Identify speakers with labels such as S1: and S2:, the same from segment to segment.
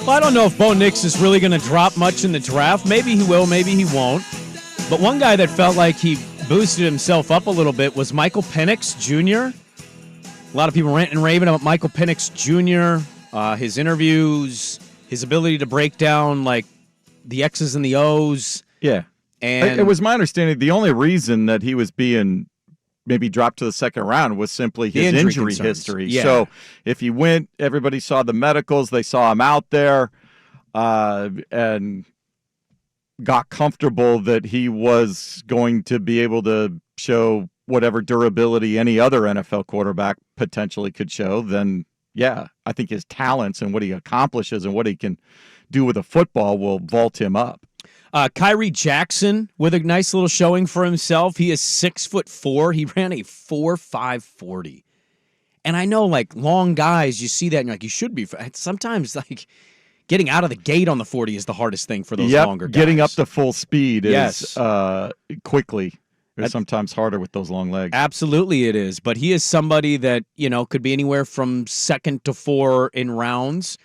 S1: Well, I don't know if Bo Nix is really going to drop much in the draft. Maybe he will, maybe he won't. But one guy that felt like he boosted himself up a little bit was Michael Penix Jr. A lot of people ranting and raving about Michael Penix Jr., his interviews, his ability to break down like the X's and the O's.
S2: Yeah.
S1: And
S2: it was my understanding the only reason that he was being maybe dropped to the second round was simply his injury history.
S1: Yeah.
S2: So if he went, everybody saw the medicals, they saw him out there, and got comfortable that he was going to be able to show whatever durability any other NFL quarterback potentially could show, then yeah, I think his talents and what he accomplishes and what he can do with a football will vault him up.
S1: Kyrie Jackson with a nice little showing for himself. He is 6'4". He ran a 4.5 40. And I know, like, long guys, you see that and you're like, you should be. Sometimes, like, getting out of the gate on the 40 is the hardest thing for those longer guys.
S2: Getting up to full speed
S1: yes.
S2: is quickly. It's sometimes harder with those long legs.
S1: Absolutely it is. But he is somebody that, you know, could be anywhere from second to 4 in rounds.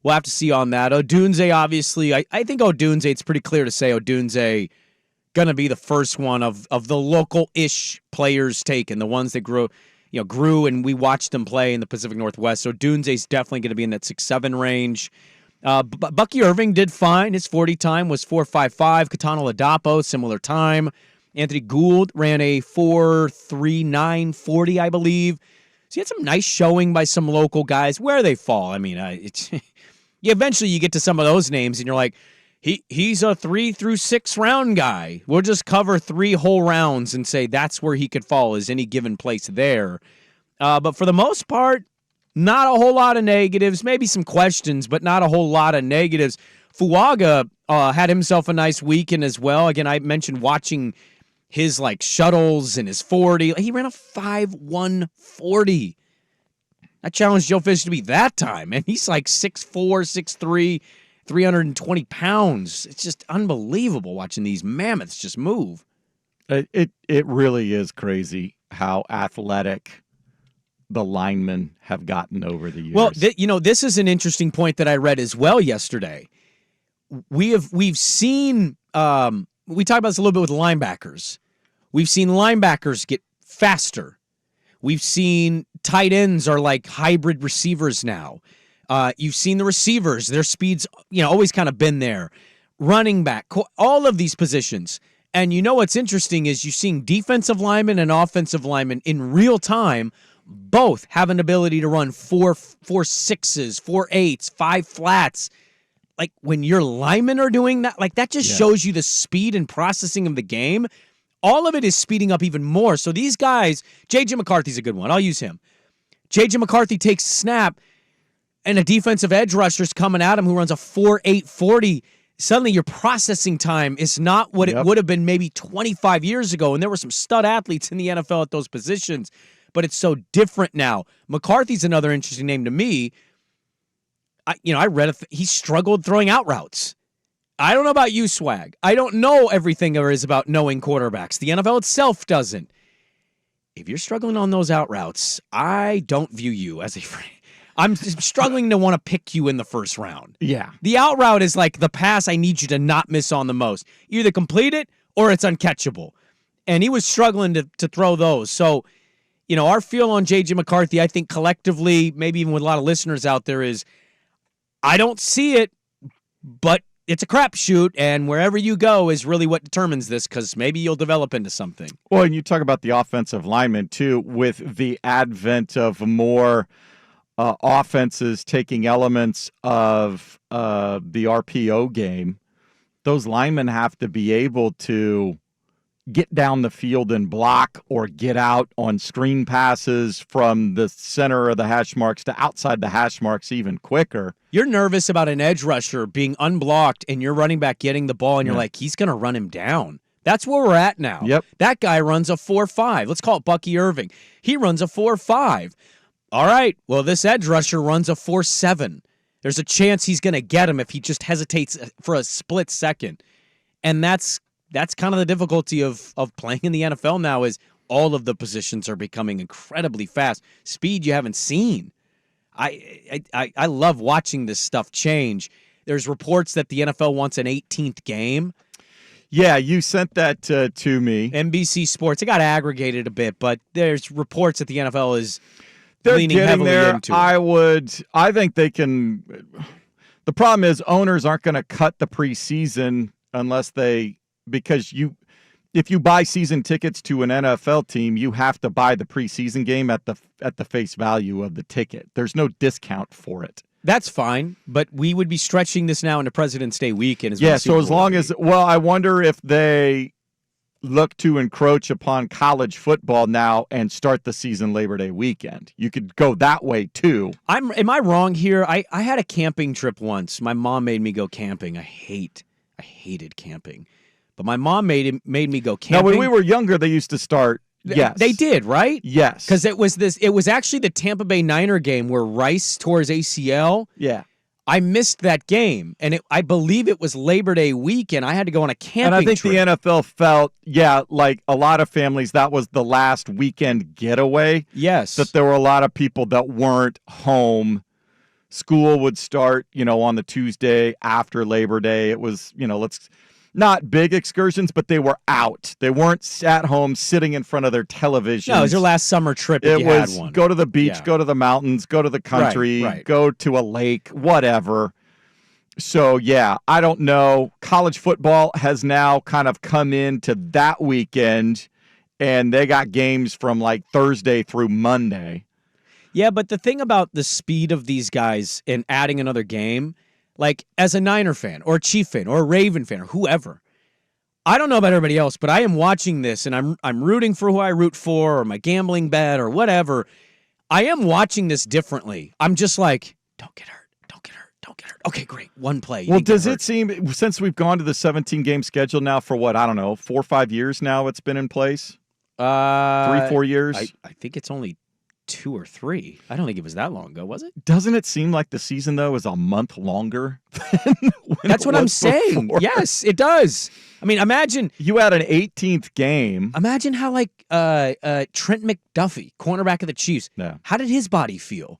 S1: We'll have to see on that. Odunze, obviously, I think Odunze, it's pretty clear to say Odunze going to be the first one of the local-ish players taken, the ones that grew and we watched them play in the Pacific Northwest. So Odunze's definitely going to be in that 6'7" range. Bucky Irving did fine. His 40 time was 4.55. Katana Ladapo, similar time. Anthony Gould ran a 4.39 40, I believe. So he had some nice showing by some local guys. Where they fall, I mean, it's eventually you get to some of those names and you're like, he's a 3 through 6 round guy. We'll just cover 3 whole rounds and say that's where he could fall, is any given place there. But for the most part, not a whole lot of negatives. Maybe some questions, but not a whole lot of negatives. Fuaga had himself a nice weekend as well. Again, I mentioned watching his like shuttles and his 40. He ran a 5.1 40. I challenged Joe Fish to be that time, and he's like 6'4", 6'3", 320 pounds. It's just unbelievable watching these mammoths just move.
S2: It really is crazy how athletic the linemen have gotten over the years.
S1: Well, this is an interesting point that I read as well yesterday. We've seen we talked about this a little bit with linebackers. We've seen linebackers get faster. We've seen tight ends are like hybrid receivers now. You've seen the receivers, their speed's always kind of been there. Running back, all of these positions. And you know what's interesting is you're seeing defensive linemen and offensive linemen in real time both have an ability to run 4 6s, 4 8s, 5 flats. Like when your linemen are doing that, like that just shows you the speed and processing of the game. All of it is speeding up even more. So these guys, J.J. McCarthy's a good one. I'll use him. J.J. McCarthy takes a snap, and a defensive edge rusher's coming at him who runs a 4.8 40. Suddenly your processing time is not what it would have been maybe 25 years ago, and there were some stud athletes in the NFL at those positions, but it's so different now. McCarthy's another interesting name to me. I read he struggled throwing out routes. I don't know about you, Swag. I don't know everything there is about knowing quarterbacks. The NFL itself doesn't. If you're struggling on those out routes, I don't view you as a friend. I'm struggling to want to pick you in the first round.
S2: Yeah.
S1: The out route is like the pass I need you to not miss on the most. You either complete it or it's uncatchable. And he was struggling to throw those. So, our feel on J.J. McCarthy, I think collectively, maybe even with a lot of listeners out there, is I don't see it, but it's a crapshoot, and wherever you go is really what determines this, because maybe you'll develop into something.
S2: Well, and you talk about the offensive linemen, too, with the advent of more offenses taking elements of the RPO game. Those linemen have to be able to get down the field and block or get out on screen passes from the center of the hash marks to outside the hash marks even quicker.
S1: You're nervous about an edge rusher being unblocked and your running back getting the ball and you're like, he's going to run him down. That's where we're at now.
S2: Yep.
S1: That guy runs a 4.5. Let's call it Bucky Irving. He runs a 4.5. All right, well, this edge rusher runs a 4.7. There's a chance he's going to get him if he just hesitates for a split second. And that's kind of the difficulty of playing in the NFL now, is all of the positions are becoming incredibly fast. Speed you haven't seen. I love watching this stuff change. There's reports that the NFL wants an 18th game.
S2: Yeah, you sent that to me.
S1: NBC Sports. It got aggregated a bit, but there's reports that the NFL is leaning
S2: getting
S1: heavily
S2: there.
S1: into it.
S2: I think they can. The problem is owners aren't going to cut the preseason because if you buy season tickets to an NFL team, you have to buy the preseason game at the face value of the ticket. There's no discount for it.
S1: That's fine, but we would be stretching this now into President's Day weekend.
S2: So as long as, I wonder if they look to encroach upon college football now and start the season Labor Day weekend. You could go that way too.
S1: Am I wrong here? I had a camping trip once. My mom made me go camping. I hated camping, but my mom made me go camping.
S2: Now, when we were younger, they used to start. Yes,
S1: they did, right?
S2: Yes,
S1: because it was actually the Tampa Bay Niner game where Rice tore his ACL.
S2: Yeah.
S1: I missed that game, and I believe it was Labor Day weekend. I had to go on a camping trip.
S2: And I think the NFL felt, like a lot of families, that was the last weekend getaway.
S1: Yes.
S2: That there were a lot of people that weren't home. School would start, on the Tuesday after Labor Day. It was, not big excursions, but they were out. They weren't at home sitting in front of their television.
S1: No, it was your last summer trip if you had one.
S2: Go to the beach, go to the mountains, go to the country, go to a lake, whatever. So, I don't know. College football has now kind of come into that weekend, and they got games from like Thursday through Monday.
S1: Yeah, but the thing about the speed of these guys and adding another game, like as a Niner fan or a Chief fan or a Raven fan or whoever, I don't know about everybody else, but I am watching this and I'm rooting for who I root for or my gambling bet or whatever. I am watching this differently. I'm just like, don't get hurt, don't get hurt, don't get hurt. Okay, great. One play.
S2: Well, does it seem, since we've gone to the 17-game schedule now for 4 or 5 years now it's been in place? 3-4 years?
S1: I think it's only 2 or 3. I don't think it was that long ago, was it?
S2: Doesn't it seem like the season, though, is a month longer than
S1: That's what I'm saying.
S2: Before?
S1: Yes, it does. I mean, imagine
S2: you had an 18th game.
S1: Imagine how Trent McDuffie, cornerback of the Chiefs, how did his body feel?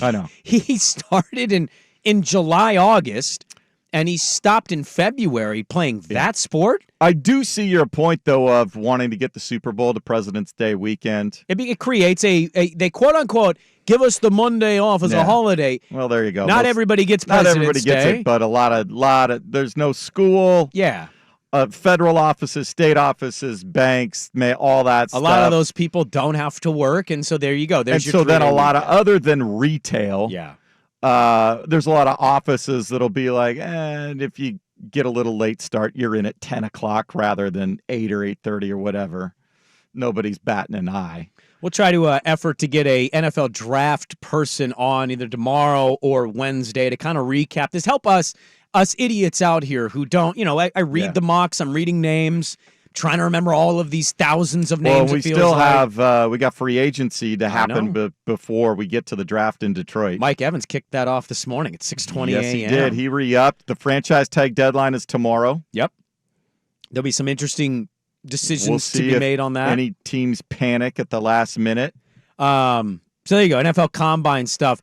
S2: I know.
S1: He started in July, August, and he stopped in February playing that sport.
S2: I do see your point, though, of wanting to get the Super Bowl to President's Day weekend.
S1: It creates they quote unquote give us the Monday off as a holiday.
S2: Well, there you go.
S1: Not everybody gets President's Day.
S2: Not everybody gets it, but a lot of there's no school.
S1: Yeah.
S2: Federal offices, state offices, banks, all that stuff.
S1: A lot of those people don't have to work, and so there you go. There's
S2: and so then a lot of, other than retail, there's a lot of offices that'll be like, and if you get a little late start, you're in at 10 o'clock rather than 8 or 8:30 or whatever. Nobody's batting an eye.
S1: We'll try to effort to get a NFL draft person on either tomorrow or Wednesday to kind of recap this. Help us idiots out here who don't, I read the mocks, I'm reading names, trying to remember all of these thousands of names.
S2: Well, we still have, we got free agency to happen before we get to the draft in Detroit.
S1: Mike Evans kicked that off this morning at 6:20 a.m.
S2: Yes, he did. He re-upped. The franchise tag deadline is tomorrow.
S1: Yep. There'll be some interesting decisions to be made on that.
S2: Any teams panic at the last minute.
S1: So there you go, NFL Combine stuff.